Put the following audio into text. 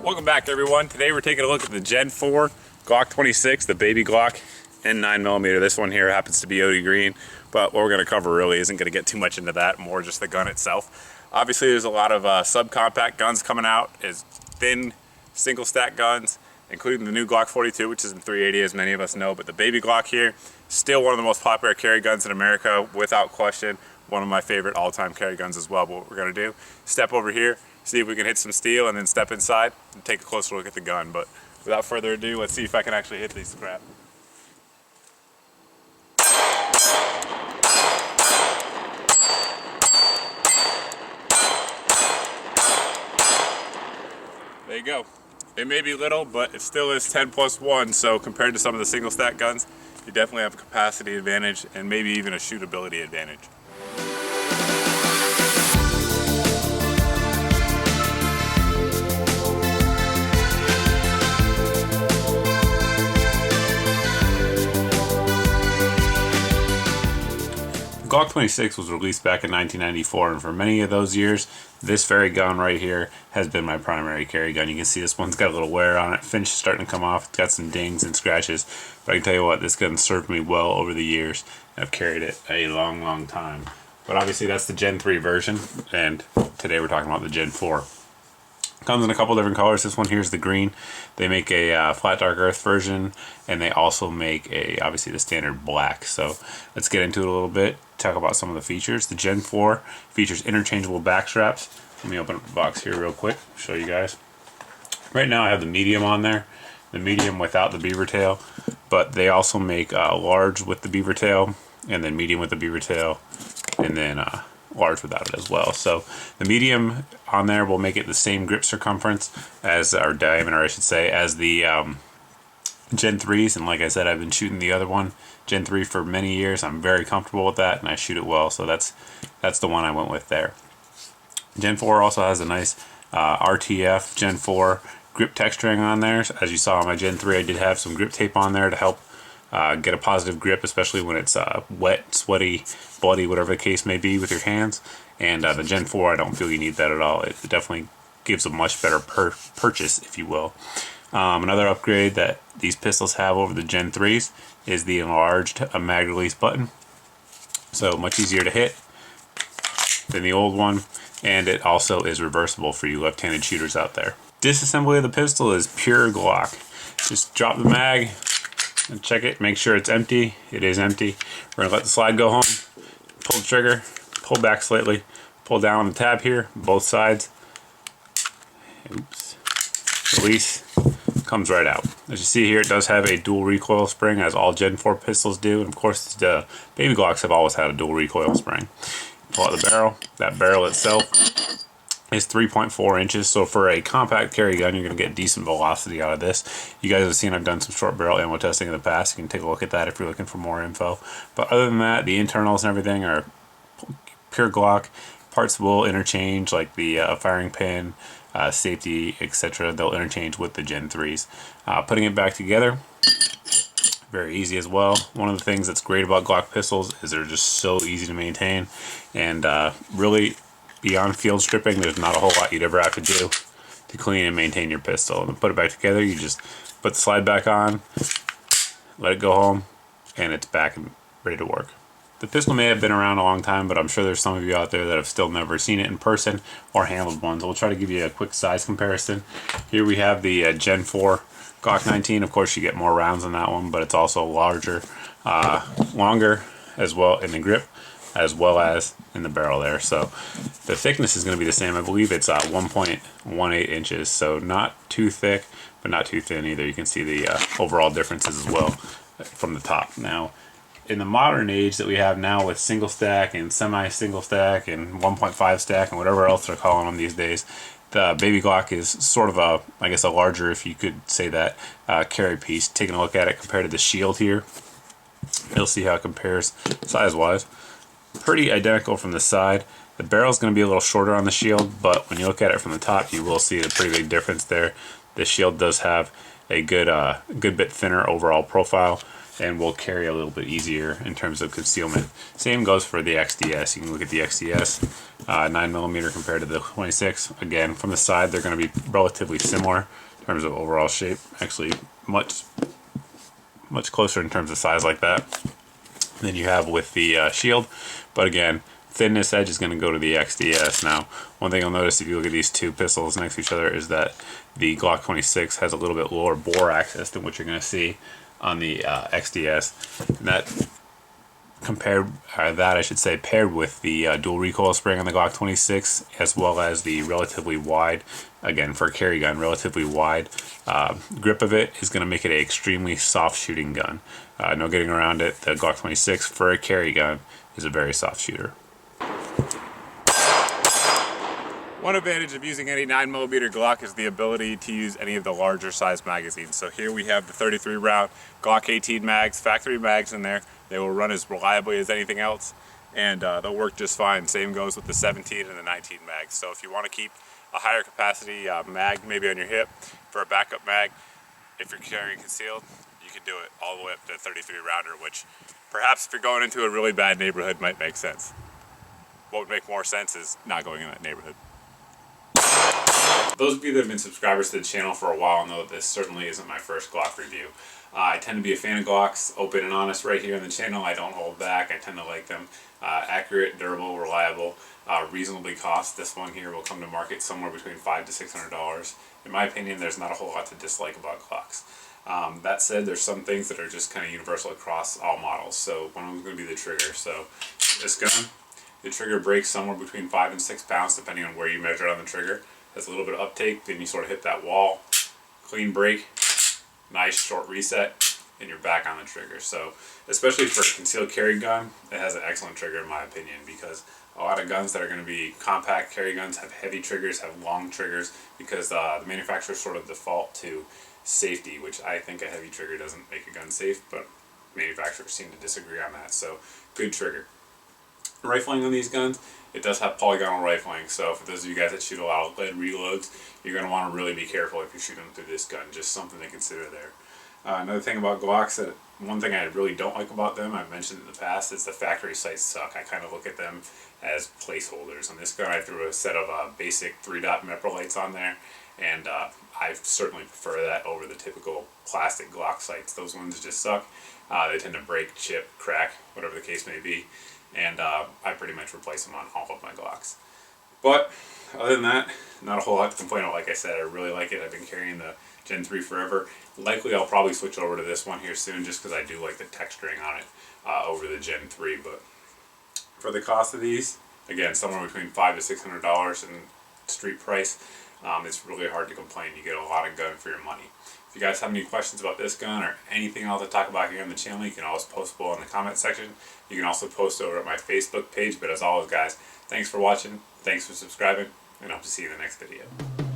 Welcome back, everyone. Today we're taking a look at the Gen 4 Glock 26, the baby Glock in 9mm. This one here happens to be OD green, but what we're going to cover really isn't going to get too much into that, more just the gun itself. Obviously, there's a lot of subcompact guns coming out, as thin single stack guns, including the new Glock 42, which is in 380, as many of us know. But the baby Glock here, still one of the most popular carry guns in America, without question. One of my favorite all-time carry guns as well. But what we're going to do, step over here, see if we can hit some steel, and then step inside and take a closer look at the gun. But without further ado, let's see if I can actually hit these crap. There you go. It may be little, but it still is 10+1, so compared to some of the single stack guns, you definitely have a capacity advantage and maybe even a shootability advantage. Glock 26 was released back in 1994, and for many of those years, this very gun right here has been my primary carry gun. You can see this one's got a little wear on it, finish starting to come off, it's got some dings and scratches, but I can tell you what, this gun served me well over the years. I've carried it a long time. But obviously that's the Gen 3 version, and today we're talking about the Gen 4. Comes in a couple different colors. This one here is the green. They make a flat dark earth version, and they also make a obviously the standard black. So let's get into it a little bit, talk about some of the features. The Gen 4 features interchangeable back straps. Let me open up the box here real quick, show you guys. Right now I have the medium on there, the medium without the beaver tail, but they also make large with the beaver tail, and then medium with the beaver tail, and then large without it as well. So the medium on there will make it the same grip circumference as, or diameter I should say, as the Gen 3s, and like I said, I've been shooting the other one, Gen 3, for many years. I'm very comfortable with that, and I shoot it well, so that's the one I went with there. Gen 4 also has a nice RTF Gen 4 grip texturing on there. As you saw on my Gen 3, I did have some grip tape on there to help get a positive grip, especially when it's wet, sweaty, bloody, whatever the case may be with your hands. And the Gen 4, I don't feel you need that at all. It definitely gives a much better purchase, if you will. Another upgrade that these pistols have over the Gen 3s is the enlarged mag release button. So much easier to hit than the old one, and it also is reversible for you left-handed shooters out there. Disassembly of the pistol is pure Glock. Just drop the mag and check it, make sure it's empty. It is empty. We're gonna let the slide go home, pull the trigger, pull back slightly, pull down on the tab here, both sides. Oops. Release, comes right out. As you see here, it does have a dual recoil spring, as all Gen 4 pistols do, and of course the baby Glocks have always had a dual recoil spring. Pull out the barrel. That barrel itself is 3.4 inches, so for a compact carry gun, you're going to get decent velocity out of this. You guys have seen I've done some short barrel ammo testing in the past. You can take a look at that if you're looking for more info. But other than that, the internals and everything are pure Glock. Parts will interchange, like the firing pin, safety, etc. They'll interchange with the Gen 3s. Putting it back together, very easy as well. One of the things that's great about Glock pistols is they're just so easy to maintain, and really, beyond field stripping, there's not a whole lot you'd ever have to do to clean and maintain your pistol. And to put it back together, you just put the slide back on, let it go home, and it's back and ready to work. The pistol may have been around a long time, but I'm sure there's some of you out there that have still never seen it in person or handled one. So we'll try to give you a quick size comparison. Here we have the Gen 4 Glock 19. Of course, you get more rounds on that one, but it's also larger, longer as well in the grip, as well as in the barrel there. So the thickness is going to be the same. I believe it's 1.18 inches, so not too thick, but not too thin either. You can see the overall differences as well from the top. Now, in the modern age that we have now with single stack and semi-single stack and 1.5 stack and whatever else they're calling them these days, the baby Glock is sort of a, I guess, a larger, if you could say that, carry piece. Taking a look at it compared to the shield here, you'll see how it compares size-wise. Pretty identical from the side. The barrel is going to be a little shorter on the shield, but when you look at it from the top, you will see a pretty big difference there. The shield does have a good bit thinner overall profile. and will carry a little bit easier in terms of concealment. Same goes for the XDS. You can look at the XDS 9mm compared to the 26. Again, from the side they're going to be relatively similar in terms of overall shape. Actually, much closer in terms of size like that than you have with the Shield. But again, thinness edge is going to go to the XDS. Now, one thing you'll notice if you look at these two pistols next to each other is that the Glock 26 has a little bit lower bore access than what you're going to see on the XDS. And that paired with the dual recoil spring on the Glock 26, as well as the relatively wide, again for a carry gun, relatively wide grip of it, is going to make it an extremely soft shooting gun. No getting around it. The Glock 26 for a carry gun is a very soft shooter. One advantage of using any 9mm Glock is the ability to use any of the larger size magazines. So here we have the 33 round Glock 18 mags, factory mags in there. They will run as reliably as anything else, and they'll work just fine. Same goes with the 17 and the 19 mags. So if you want to keep a higher capacity mag maybe on your hip for a backup mag, if you're carrying concealed, you can do it all the way up to a 33 rounder, which perhaps if you're going into a really bad neighborhood might make sense. What would make more sense is not going in that neighborhood. Those of you that have been subscribers to the channel for a while know that this certainly isn't my first Glock review. I tend to be a fan of Glocks, open and honest right here on the channel. I don't hold back. I tend to like them. Accurate, durable, reliable, reasonably cost. This one here will come to market somewhere between $500 to $600. In my opinion, there's not a whole lot to dislike about Glocks. That said, there's some things that are just kind of universal across all models. So one of them is going to be the trigger. So this gun, the trigger breaks somewhere between 5 and 6 pounds depending on where you measure it on the trigger. Has a little bit of uptake, then you sort of hit that wall, clean break, nice short reset, and you're back on the trigger. So especially for a concealed carry gun, it has an excellent trigger in my opinion, because a lot of guns that are going to be compact carry guns have heavy triggers, have long triggers, because the manufacturers sort of default to safety, which I think a heavy trigger doesn't make a gun safe, but manufacturers seem to disagree on that. So good trigger. Rifling on these guns, it does have polygonal rifling, so for those of you guys that shoot a lot of lead reloads, you're going to want to really be careful if you're shooting through this gun. Just something to consider there. Another thing about Glocks, that one thing I really don't like about them, I've mentioned in the past, is the factory sights suck. I kind of look at them as placeholders. On this gun I threw a set of basic 3-dot MEPR lights on there, and I certainly prefer that over the typical plastic Glock sights. Those ones just suck. They tend to break, chip, crack, whatever the case may be. And I pretty much replace them on all of my Glocks. But other than that, not a whole lot to complain about. Like I said, I really like it. I've been carrying the Gen 3 forever. Likely I'll probably switch over to this one here soon, just because I do like the texturing on it over the Gen 3. But for the cost of these, again, somewhere between $500 to $600 in street price, it's really hard to complain. You get a lot of gun for your money. If you guys have any questions about this gun or anything else to talk about here on the channel, you can always post below in the comment section. You can also post over at my Facebook page. But as always, guys, thanks for watching, thanks for subscribing, and I hope to see you in the next video.